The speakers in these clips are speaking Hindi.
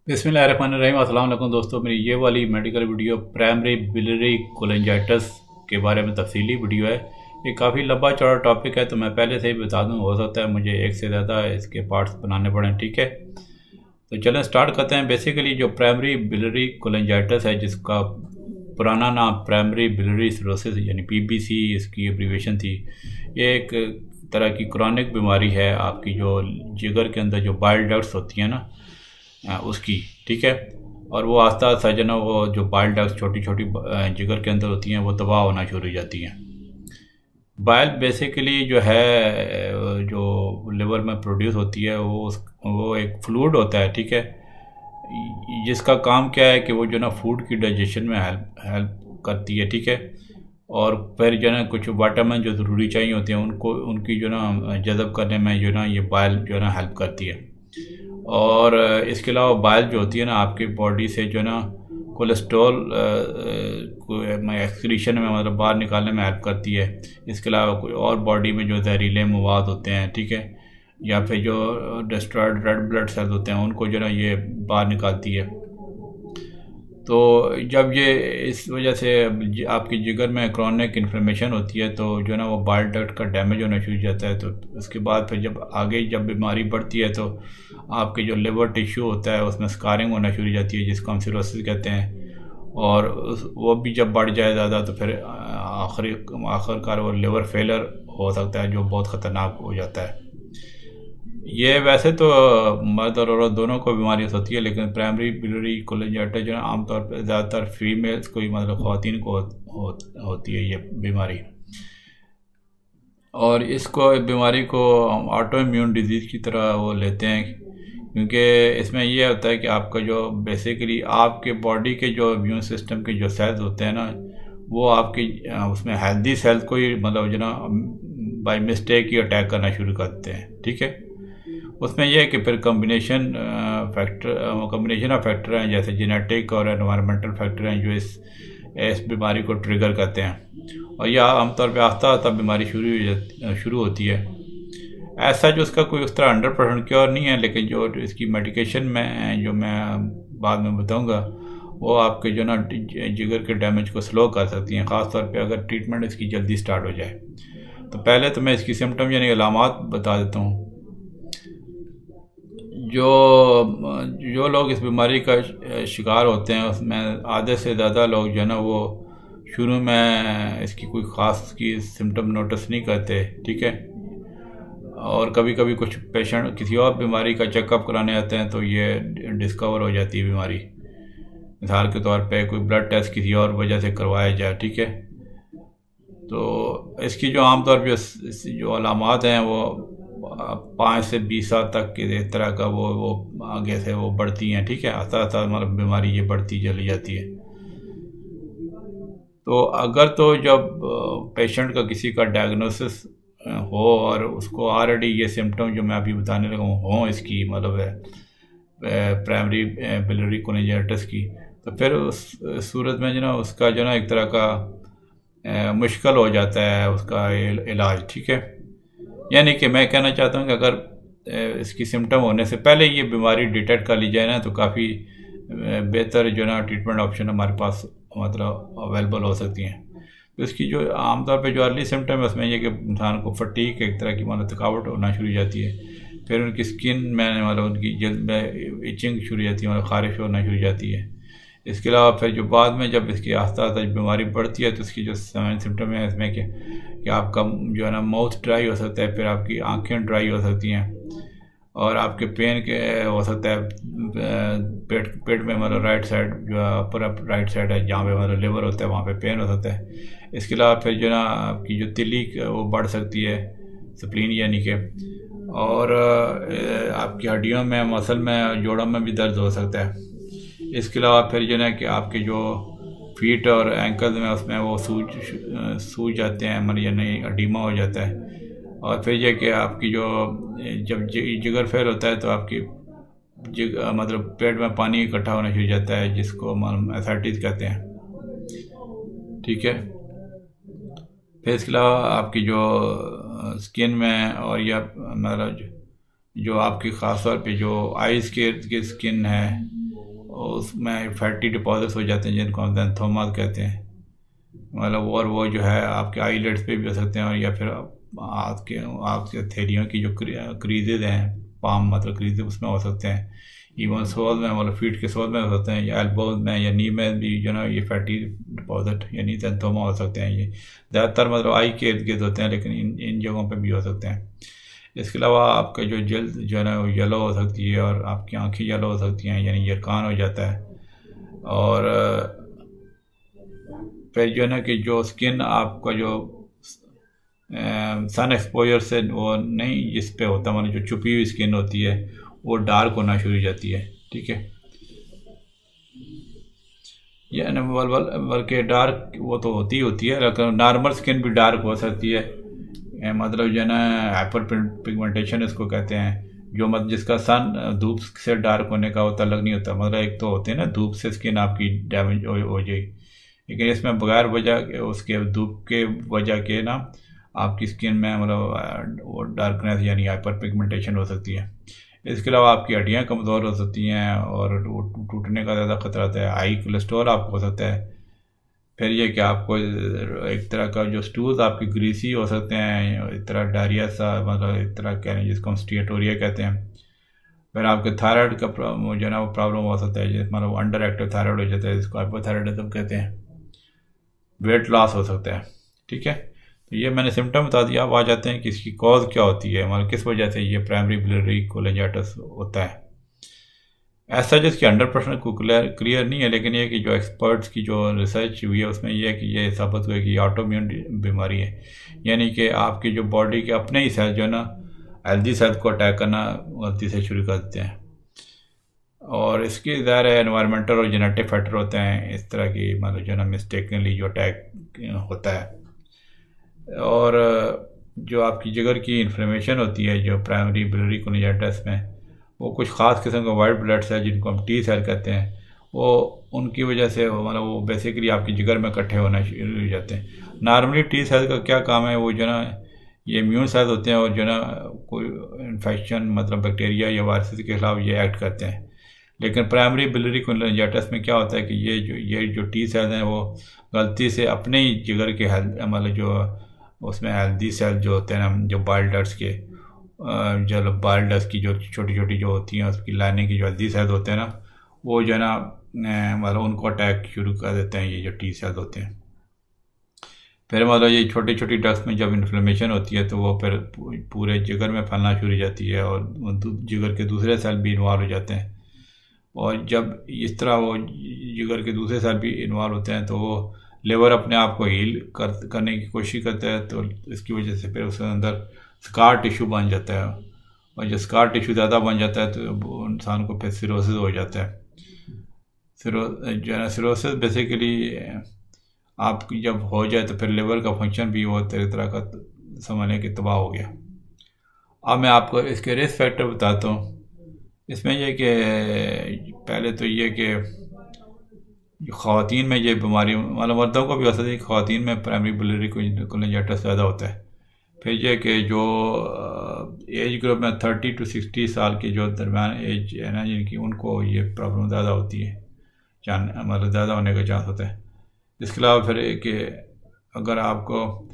बिस्मिल्लाहिर्रहमानिर्रहीम। अस्सलाम वालेकुम दोस्तों, मेरी ये वाली medical video primary biliary cholangitis के बारे में तफसीली वीडियो है। ये काफ़ी लंबा चौड़ा टॉपिक है, तो मैं पहले से ही बता दूं, हो सकता है मुझे एक से ज़्यादा इसके पार्ट्स बनाने पड़ें। ठीक है, तो चलें स्टार्ट करते हैं। बेसिकली जो प्राइमरी बिलियरी कोलेंजाइटिस है, जिसका पुराना नाम प्राइमरी बिलियरी सिरोसिस यानी पीबीसी इसकी एब्रीवेशन थी, ये एक तरह की क्रॉनिक बीमारी है। आपकी जो जिगर के अंदर जो बाइल डक्ट्स होती हैं ना, उसकी, ठीक है, और वो आस्ता आस्ता जो ना वो जो बाइल डक्ट्स छोटी छोटी जिगर के अंदर होती हैं वो तबाह होना शुरू हो जाती हैं। बाइल बेसिकली जो है जो लिवर में प्रोड्यूस होती है वो एक फ्लूइड होता है, ठीक है, जिसका काम क्या है कि वो जो ना फूड की डाइजेशन में हेल्प करती है, ठीक है, और फिर जो ना कुछ विटामिन जो ज़रूरी चाहिए होते हैं उनको उनकी जो ना जज़ब करने में जो ना ये बाइल जो है ना हेल्प करती है। और इसके अलावा बाइल जो होती है ना आपकी बॉडी से जो ना कोलेस्ट्रॉल को एक्सक्रीशन में मतलब बाहर निकालने में हेल्प करती है। इसके अलावा कोई और बॉडी में जो जहरीले मवाद होते हैं, ठीक है, या फिर जो डिस्ट्रॉयड रेड ब्लड सेल्स होते हैं उनको जो ना ये बाहर निकालती है। तो जब ये इस वजह से आपकी जिगर में क्रॉनिक इन्फ्लेमेशन होती है तो जो ना वो बाइल डक्ट का डैमेज होना शुरू हो जाता है। तो उसके बाद फिर जब आगे जब बीमारी बढ़ती है तो आपके जो लिवर टिश्यू होता है उसमें स्कारिंग होना शुरू हो जाती है, जिसको हम सिरोसिस कहते हैं। और वो भी जब बढ़ जाए ज़्यादा तो फिर आखिरकार वो लिवर फेलर हो सकता है, जो बहुत ख़तरनाक हो जाता है। ये वैसे तो मर्द और औरत दोनों को बीमारी होती है, लेकिन प्राइमरी बिलियरी कोलेंजाइटिस जो है आमतौर पर ज़्यादातर फीमेल्स को ही मतलब ख़वातीन को होती है ये बीमारी। और इसको बीमारी को हम ऑटो इम्यून डिजीज़ की तरह वो लेते हैं, क्योंकि इसमें यह होता है कि आपका जो बेसिकली आपके बॉडी के जो इम्यून सिस्टम के जो सेल्स होते हैं ना वो आपकी उसमें हेल्दी सेल्स को ही मतलब जो ना बाय मिस्टेक ही अटैक करना शुरू करते हैं, ठीक है। उसमें यह है कि फिर कम्बिनेशन ऑफ फैक्टर हैं, जैसे जेनेटिक और एनवायरमेंटल फैक्टर हैं जो इस बीमारी को ट्रिगर करते हैं, और यह आमतौर पर आस्ता आस्ता बीमारी शुरू होती है। ऐसा जो उसका कोई उस तरह 100% क्योर नहीं है, लेकिन जो इसकी मेडिकेशन में जो मैं बाद में बताऊंगा वो आपके जो ना जिगर के डैमेज को स्लो कर सकती हैं, ख़ास तौर पे अगर ट्रीटमेंट इसकी जल्दी स्टार्ट हो जाए। तो पहले तो मैं इसकी सिम्टम यानी अलामात बता देता हूँ। जो लोग इस बीमारी का शिकार होते हैं उसमें आधे से ज़्यादा लोग जो है ना वो शुरू में इसकी कोई ख़ास की सिम्टम नोटिस नहीं करते, ठीक है, और कभी कभी कुछ पेशेंट किसी और बीमारी का चेकअप कराने आते हैं तो ये डिस्कवर हो जाती है बीमारी। मिसाल के तौर पे कोई ब्लड टेस्ट किसी और वजह से करवाया जाए, ठीक है। तो इसकी जो आमतौर पर जो अलामात हैं वो 5 से 20 साल तक की एक तरह का वो आगे से वो बढ़ती हैं, ठीक है, आस्ता आस्ता मतलब बीमारी ये बढ़ती चली जाती है। तो अगर तो जब पेशेंट का किसी का डायग्नोसिस हो और उसको ऑलरेडी ये सिम्टम जो मैं अभी बताने लगा हूँ इसकी मतलब प्राइमरी बिलियरी कोलेंजाइटिस की, तो फिर उस सूरत में जो ना उसका जो ना एक तरह का मुश्किल हो जाता है उसका इलाज, ठीक है। यानी कि मैं कहना चाहता हूँ कि अगर इसकी सिम्टम होने से पहले ये बीमारी डिटेक्ट कर ली जाए ना तो काफ़ी बेहतर जो ना ट्रीटमेंट ऑप्शन हमारे पास मतलब अवेलेबल हो सकती हैं। तो इसकी जो आमतौर पे जो अर्ली सिम्टम है उसमें यह कि इंसान को फटीग एक तरह की मतलब थकावट होना शुरू हो जाती है, फिर उनकी स्किन में मतलब उनकी जल्द में इचिंग शुरू हो जाती है, मतलब ख़ारिश होना शुरू हो जाती है। इसके अलावा फिर जो बाद में जब इसकी आस्ता आस्ता बीमारी बढ़ती है तो इसकी जो सिम्टम है इसमें कि आपका जो है ना माउथ ड्राई हो सकता है, फिर आपकी आँखें ड्राई हो सकती हैं, और आपके पेन के हो सकता है पेट में मतलब राइट साइड जो अपर राइट साइड है जहाँ पे मतलब लिवर होता है वहाँ पे पेन हो सकता है। इसके अलावा फिर जो ना आपकी जो तिली वो बढ़ सकती है, स्प्लीन यानी कि, और आपकी हड्डियों में मसल में जोड़ों में भी दर्द हो सकता है। इसके अलावा फिर जो ना कि आपके जो फीट और एंकल में उसमें वो सूज जाते हैं, मतलब यानी एडीमा हो जाता है। और फिर यह कि आपकी जो जब जिगर फेल होता है तो आपकी मतलब पेट में पानी इकट्ठा होना शुरू हो जाता है, जिसको हम एसाइटिस कहते हैं, ठीक है। फिर इसके अलावा आपकी जो स्किन में और या मतलब जो आपकी ख़ास तौर पे जो आइज़ के स्किन है उसमें फैटी डिपॉजिट्स हो जाते हैं जिनको हम ज़ैंथोमा कहते हैं, मतलब। और वो जो है आपके आईलेट्स पे भी हो सकते हैं, और या फिर आपके थेलियों की जो क्रीजेज हैं, पाम मतलब क्रीजेज, उसमें हो सकते हैं। इवन सोल में, मतलब फीट के सोल में हो सकते हैं, या एल्बोज में या नी में भी जो ना ये फैटी डिपॉजिट यानी ज़ैंथोमा हो सकते हैं। ये ज़्यादातर मतलब आई के इर्द गिर्द होते हैं, लेकिन इन जगहों पे भी हो सकते हैं। इसके अलावा आपका जो जल्द जो है ना वो येलो हो सकती है, और आपकी आँखें येलो हो सकती हैं, यानी यरकान हो जाता है। और फिर जो है ना कि जो स्किन आपका जो सन एक्सपोजर से वो नहीं जिस पे होता, मतलब जो छुपी हुई स्किन होती है वो डार्क होना शुरू हो जाती है, ठीक है। या बल्कि डार्क वो तो होती है, लेकिन नॉर्मल स्किन भी डार्क हो सकती है। मतलब जो है ना हाइपर पिगमेंटेशन इसको कहते हैं, जो मतलब जिसका सन धूप से डार्क होने का वो तल्लक नहीं होता। मतलब एक तो होते हैं ना धूप से स्किन आपकी डैमेज हो जाएगी, लेकिन इसमें बगैर वजह उसके धूप के वजह के ना आपकी स्किन में मतलब वो डार्कनेस यानी हाइपर पिगमेंटेशन हो सकती है। इसके अलावा आपकी हड्डियाँ कमज़ोर हो सकती हैं, और वो टूटने का ज़्यादा खतरा रहता है। हाई कोलेस्ट्रॉल आपको हो सकता है। फिर ये कि आपको एक तरह का जो स्टूल्स आपकी ग्रीसी हो सकते हैं, एक तरह डायरिया सा, मतलब एक तरह कह रहे हैं जिसको हम स्टीटोरिया कहते हैं। फिर आपके थायराइड का जो है ना वो प्रॉब्लम हो सकता है, मतलब अंडर एक्टिव थायराइड हो जाता है, जिसको हाइपोथायराइडिज्म कहते हैं। वेट लॉस हो सकता है, ठीक है। तो ये मैंने सिम्टम बता दिया। अब आ जाते हैं कि इसकी कॉज क्या होती है, मतलब किस वजह से ये प्राइमरी बिलियरी कोलेंजाइटिस होता है। ऐसा जिसकी 100% को क्लियर नहीं है, लेकिन ये कि जो एक्सपर्ट्स की जो रिसर्च हुई है उसमें यह है कि ये साबित हुआ है कि ऑटोइम्यून बीमारी है, यानी कि आपकी जो बॉडी के अपने ही सेल जो है ना हेल्दी सेल को अटैक करना गलती से शुरू कर देते हैं। और इसके ज़ाहिर है एनवायरमेंटल और जेनेटिक फैक्टर होते हैं इस तरह की, मतलब जो है ना मिस्टेकनली जो अटैक होता है। और जो आपकी जिगर की इन्फ्लेमेशन होती है जो प्राइमरी बिलियरी कोलेंजाइटिस में, वो कुछ ख़ास किस्म का वाइट ब्लड सेल जिनको हम टी सेल कहते हैं, वो उनकी वजह से मतलब वो बेसिकली आपकी जिगर में इकट्ठे होना शुरू हो जाते हैं। नॉर्मली टी सेल का क्या काम है, वो जो ना ये इम्यून सेल्स होते हैं, और जो ना कोई इन्फेक्शन मतलब बैक्टीरिया या वायरस के खिलाफ ये एक्ट करते हैं। लेकिन प्राइमरी बिलियरी कोलेंजाइटिस में क्या होता है कि ये जो टी सेल्स हैं वो गलती से अपने ही जिगर के मतलब जो उसमें हेल्दी सेल जो होते हैं ना, जो बाइल डक्ट्स के जो बाइल डक्ट्स की जो छोटी छोटी जो होती हैं उसकी लाइनिंग की जो हेल्दी सेल्स होते हैं ना, वो जो है ना मतलब उनको अटैक शुरू कर देते हैं ये जो टी सेल्स होते हैं। फिर मतलब ये छोटी छोटी डक्ट्स में जब इन्फ्लेमेशन होती है तो वो फिर पूरे जिगर में फैलना शुरू हो जाती है, और जिगर के दूसरे सेल भी इन्वॉल्व हो जाते हैं। और जब इस तरह वो जिगर के दूसरे सेल भी इन्वॉल्व होते हैं तो वो लिवर अपने आप को हील करने की कोशिश करता है, तो इसकी वजह से फिर उसके अंदर स्कार टिश्यू बन जाता है, और जब स्कार टिश्यू ज़्यादा बन जाता है तो इंसान को फिर सिरोसिस हो जाता है। जो है सिरोसिस बेसिकली आपकी जब हो जाए तो फिर लिवर का फंक्शन भी वो तरह का समझने के तबाह हो गया। अब मैं आपको इसके रिस्क फैक्टर बताता हूँ। इसमें यह कि पहले तो ये कि ख़वातीन में ये बीमारी मतलब मर्दों को भी हो सकती है, ख़वातीन में प्राइमरी बिलियरी कोलेंजाइटिस ज़्यादा होता है। फिर यह कि जो एज ग्रुप में 30 to 60 साल के जो दरमियान एज है ना जिनकी, उनको ये प्रॉब्लम ज़्यादा होती है, मतलब ज़्यादा होने का चांस होता है। इसके अलावा फिर कि अगर आपको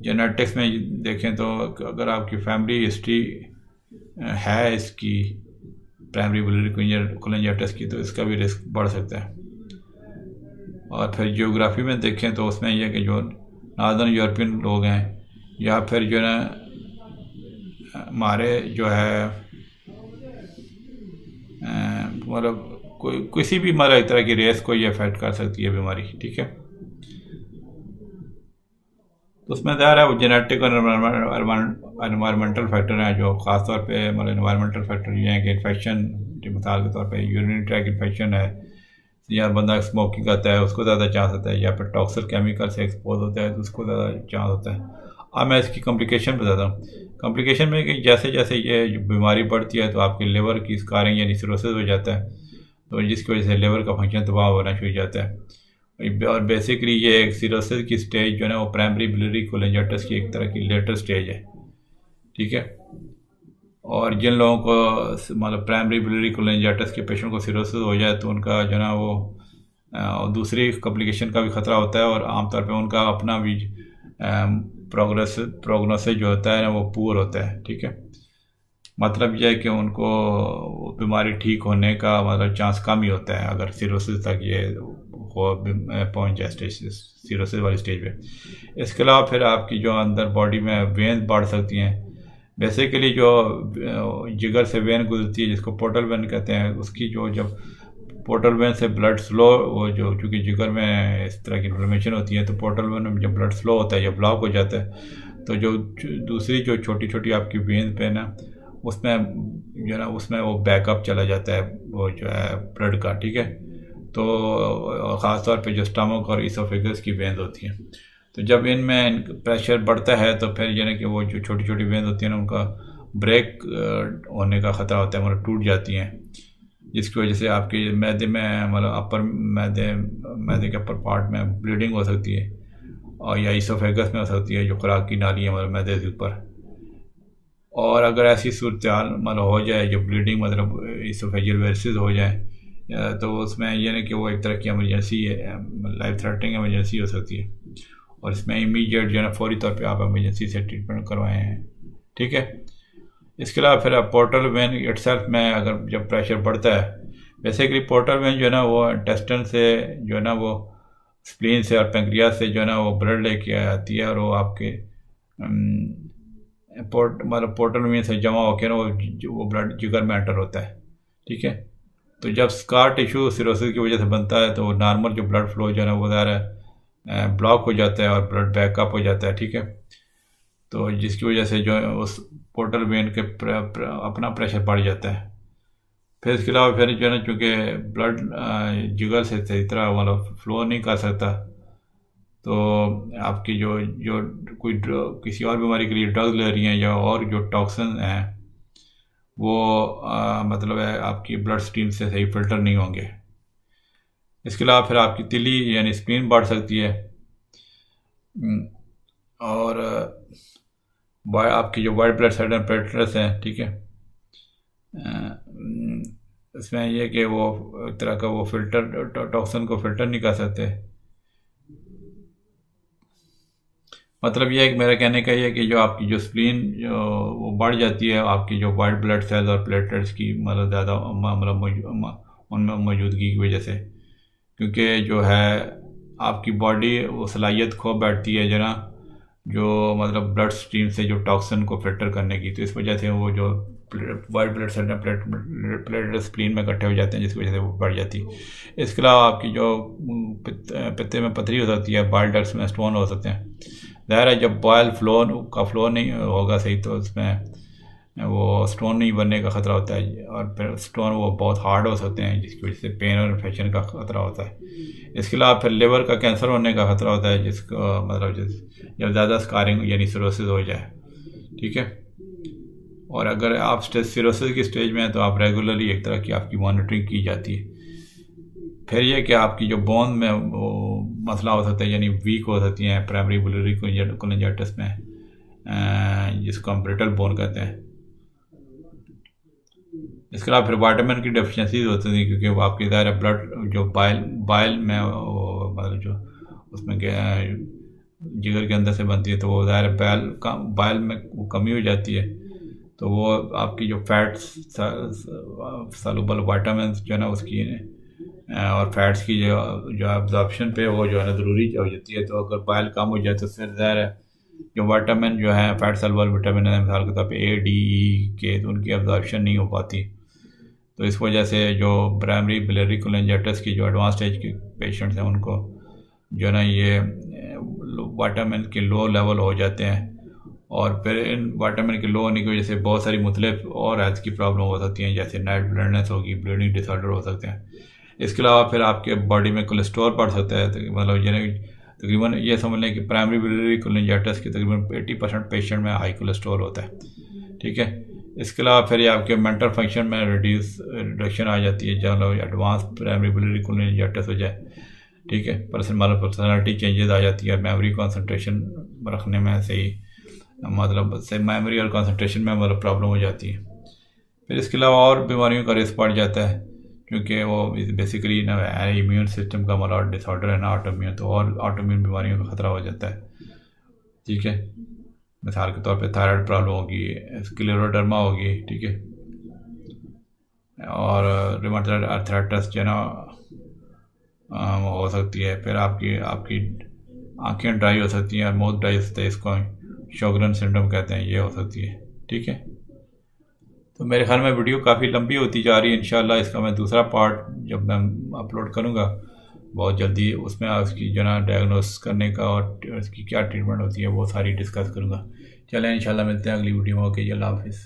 जेनेटिक्स में देखें तो अगर आपकी फैमिली हिस्ट्री है इसकी प्राइमरी बिलियरी कोलेंजाइटिस की, तो इसका भी रिस्क बढ़ सकता है। और फिर जियोग्राफी में देखें तो उसमें यह कि जो नॉर्दर्न यूरोपियन लोग हैं, या फिर जो है हमारे जो है मतलब कोई किसी भी मतलब एक तरह की रेस को ये अफेक्ट कर सकती है बीमारी, ठीक है। तो उसमें ज़ाहिर है वो जेनेटिक और एनवायरमेंटल फैक्टर हैं, जो ख़ास तौर पे मतलब एनवायरमेंटल फैक्टर ये हैं कि इन्फेक्शन मिसाल के तौर पे यूरिनरी ट्रैक इन्फेक्शन है, या बंदा स्मोकिंग करता है उसको ज़्यादा चांस होता है, या फिर टॉक्सिक केमिकल से एक्सपोज होता है तो उसको ज़्यादा चांस होता है। अब मैं इसकी कॉम्प्लिकेशन बताता हूँ। कॉम्प्लिकेशन में कि जैसे जैसे ये बीमारी बढ़ती है तो आपके लिवर की स्कारिंग यानी सिरोसिस हो जाता है, तो जिसकी वजह से लिवर का फंक्शन तबाह होना शुरू हो जाता है। और बेसिकली ये एक सिरोसिस की स्टेज जो है ना वो प्राइमरी बिलियरी कोलेंजाइटिस की एक तरह की लेटर स्टेज है, ठीक है। और जिन लोगों को मतलब प्राइमरी बिलियरी कोलिंजाइटिस के पेशेंट को सिरोसिस हो जाए तो उनका जो ना वो दूसरी कॉम्प्लिकेशन का भी ख़तरा होता है, और आमतौर पे उनका अपना भी प्रोग्नोसिस जो होता है ना वो पुअर होता है। ठीक है, मतलब यह है कि उनको बीमारी ठीक होने का मतलब चांस कम ही होता है अगर सिरोसिस तक ये हो पहुंच जाए सिरोसिस वाली स्टेज पे। इसके अलावा फिर आपकी जो अंदर बॉडी में वेन बढ़ सकती हैं। बेसिकली जो जिगर से वेन गुजरती है जिसको पोर्टल वेन कहते हैं, उसकी जो जब पोर्टल वेन से ब्लड स्लो वो जो चूँकि जिगर में इस तरह की इन्फ्लेमेशन होती है तो पोर्टल वेन में जब ब्लड स्लो होता है या ब्लॉक हो जाता है तो जो दूसरी जो छोटी छोटी आपकी वेन पे ना उसमें जो ना उसमें वो बैकअप चला जाता है वो जो है ब्लड का। ठीक है, तो ख़ास तौर पे जो स्टमक और इसोफेगस की वेन्स होती हैं, तो जब इनमें प्रेशर बढ़ता है तो फिर यानी कि वो जो छोटी छोटी वेन्स होती हैं ना उनका ब्रेक होने का ख़तरा होता है, मतलब टूट जाती हैं, जिसकी वजह से आपके मैदे में मतलब अपर मैदे के अपर पार्ट में ब्लीडिंग हो सकती है, और या इसोफेगस में हो सकती है जो खुराक की नाली है मतलब मैदे से ऊपर। और अगर ऐसी सूरत मतलब हो जाए जो ब्लीडिंग मतलब इसोफेजियल वेरिसेस हो जाए तो उसमें यह नहीं कि वो एक तरह की एमरजेंसी है, लाइफ थ्रेटनिंग एमरजेंसी हो सकती है, और इसमें इमीडिएट जो है ना फौरी तौर पे आप एमरजेंसी से ट्रीटमेंट करवाए हैं। ठीक है, इसके अलावा फिर पोर्टल वेन इटसेल्फ में अगर जब प्रेशर बढ़ता है, बेसिकली पोर्टल वेन जो है ना वो इंटेस्टाइन से जो है ना वो स्प्लीन से और पेंक्रियाज से जो है ना वो ब्लड लेके आती है, और वो आपके मतलब पोर्टल वेन से जमा होकर ना वो ब्लड जिगर में एंटर होता है। ठीक है, तो जब स्कार टिश्यू सिरोसिस की वजह से बनता है तो नॉर्मल जो ब्लड फ्लो जो है ना वो ज़्यादा ब्लॉक हो जाता है और ब्लड बैकअप हो जाता है। ठीक है, तो जिसकी वजह से जो उस पोर्टल वेन के अपना प्रेशर बढ़ जाता है। फिर इसके अलावा फिर जो है ना चूँकि ब्लड जिगर से सही तरह मतलब फ्लो नहीं कर सकता, तो आपकी जो जो कोई किसी और बीमारी के लिए ड्रग ले रही हैं या और जो टॉक्सिन हैं वो मतलब है आपकी ब्लड स्ट्रीम से सही फिल्टर नहीं होंगे। इसके अलावा फिर आपकी तिली यानी स्प्लीन बढ़ सकती है, और आपकी जो वाइट ब्लड सेल प्लेटलेट्स हैं, ठीक है, इसमें यह कि वो एक तरह का वो फिल्टर टॉक्सिन को फिल्टर नहीं कर सकते। मतलब यह है कि मेरा कहने का ये है कि जो आपकी जो स्प्लीन जो वो बढ़ जाती है आपकी जो वाइट ब्लड सेल्स और प्लेटलेट्स की मतलब ज़्यादा मतलब उनमें मौजूदगी की वजह से, क्योंकि जो है आपकी बॉडी वो सलाहियत खो बैठती है जना जो मतलब ब्लड स्ट्रीम से जो टॉक्सिन को फिल्टर करने की, तो इस वजह से वो जो white blood cell platelet spleen में इकट्ठे हो जाते हैं जिसकी वजह से वो बढ़ जाती है। इसके अलावा आपकी जो पित्ते में पथरी हो सकती है, बाइल डक्ट्स में स्टोन हो सकते हैं। ज़ाहिर है जब बाइल फ्लो नहीं होगा सही तो उसमें वो स्टोन नहीं बनने का ख़तरा होता है, और फिर स्टोन वो बहुत हार्ड हो सकते हैं जिसकी वजह से पेन और इन्फेक्शन का ख़तरा होता है। इसके अलावा फिर लिवर का कैंसर होने का ख़तरा होता है जिसका मतलब जब ज़्यादा स्कारिंग यानी सिरोसिस हो जाए। ठीक है, और अगर आप सिरोसिस की स्टेज में हैं तो आप रेगुलरली एक तरह की आपकी मॉनिटरिंग की जाती है। फिर यह कि आपकी जो बोन में वो मसला हो सकता है यानी वीक हो सकती हैं प्राइमरी बिलियरी कोलिंजाइटिस में, जिसको हम ब्रिटल बोन कहते हैं। इसके अलावा फिर विटामिन की डेफिशिएंसीज होती हैं क्योंकि वो आपकी ज़ाहिर ब्लड जो बाइल में मतलब जो उसमें जिगर के अंदर से बनती है तो वो ज़ाहिर बाइल में वो कमी हो जाती है, तो वो आपकी जो फैट्स सॉल्युबल विटामिन जो है ना उसकी और फैट्स की जो एब्जॉर्प्शन पे वो जो है ना ज़रूरी हो जाती है। तो अगर बाइल कम हो जाए तो फिर ज़ाहिर है जो विटामिन जो है फैट सॉल्युबल विटामिन है मिसाल के तौर पे A, D, E के, तो उनकी एब्जॉर्प्शन नहीं हो पाती। तो इस वजह से जो प्राइमरी बिलियरी कोलिंजाइटिस की जो एडवांस स्टेज के पेशेंट्स हैं उनको जो है ना ये विटामिन के लो लेवल हो जाते हैं, और फिर इन विटामिन के लो होने की वजह से बहुत सारी मुख्तलिफ और हेल्थ की प्रॉब्लम हो सकती हैं, जैसे नाइट ब्लाइंडनेस होगी, ब्लीडिंग डिसऑर्डर हो सकते हैं। इसके अलावा फिर आपके बॉडी में कोलेस्ट्रॉल बढ़ सकता है, तो मतलब यानी तकरीबन ये समझ लें कि प्राइमरी बिलियरी कोलिंजाइटिस के तकरीबन 80% पेशेंट में हाई कोलेस्ट्रॉल होता है। ठीक है, इसके अलावा फिर ये आपके मेंटल फंक्शन में रिडक्शन आ जाती है जब लोग एडवांस प्राइमरी बिलियरी कोलिंजाइटिस हो जाए। ठीक है, पर्सनालिटी चेंजेस आ जाती है, मेमोरी कंसंट्रेशन रखने में सही मतलब से मेमोरी और कंसंट्रेशन में मतलब प्रॉब्लम हो जाती है। फिर इसके अलावा और बीमारियों का रिस्क बढ़ जाता है, क्योंकि वो बेसिकली ना इम्यून सिस्टम का हमारा डिसऑर्डर है ना ऑटोम्यून, तो और ऑटोम्यून बीमारियों का खतरा हो जाता है। ठीक है, मिसाल के तौर पे थायराइड प्रॉब्लम होगी, स्क्लेरोडर्मा होगी, ठीक है, और रिमेटॉइड आर्थराइटिस जो ना हो सकती है। फिर आपकी आंखें ड्राई हो सकती हैं और माउथ ड्राई हो सकता है, इसको शोगरन सिंड्रोम कहते हैं, ये हो सकती है। ठीक है, तो मेरे ख्याल में वीडियो काफ़ी लंबी होती जा रही है। इंशाल्लाह इसका मैं दूसरा पार्ट जब मैं अपलोड करूँगा बहुत जल्दी, उसमें उसकी जो ना डायग्नोस करने का और उसकी क्या ट्रीटमेंट होती है वो सारी डिस्कस करूँगा। चलें, इंशाल्लाह मिलते हैं अगली वीडियो में। ओके, अल्लाह हाफिज़।